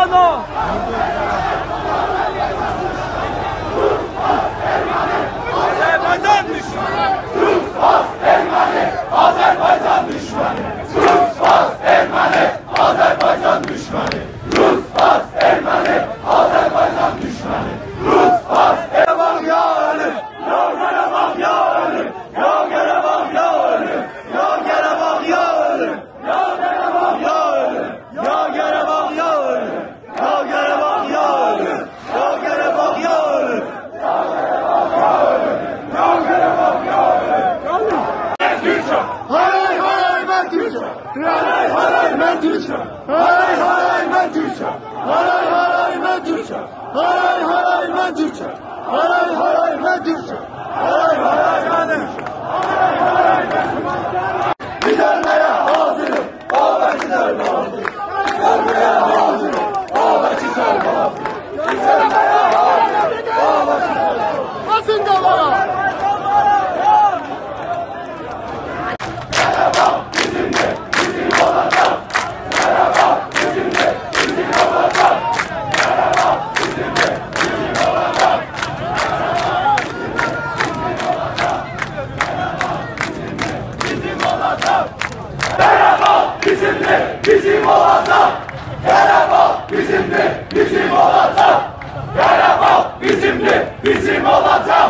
Ana! Azerbaycan düşmanı! Ruspas Ermeni, Azerbaycan düşmanı! Ruspas Ermeni, Azerbaycan düşmanı! Ruspas Ermeni, Azerbaycan düşmanı! Ruspas Ermeni ya ölüm! Ya gele bak ya ölüm! Ya gele bak ya ölüm! Ya gele bak ya ölüm! Ya gele bak ya ölüm! Ya gele bak ya ölüm! Ya gele bak ya ölüm! Ya gele bak ya ölüm! Haray haray ben Türkçe. Haray haray ben Türkçe. Haray haray ben Türkçe. Haray haray ben Türkçe. Haray haray ben Türkçe. Haray haray ben Türkçe. Haray haray ben Türkçe. Haray haray ben Türkçe. Güzelmeye hazırım. Ağabey güzelmeye hazırım. Güzelmeye hazırım. Ağabey güzelmeye hazırım. Güzelmeye hazırım. Ağabey güzelmeye hazırım. Basın davara. Bizimle, bizim olacak. Karabağ bizimle, bizim olacak. Karabağ bizimle, bizim olacak.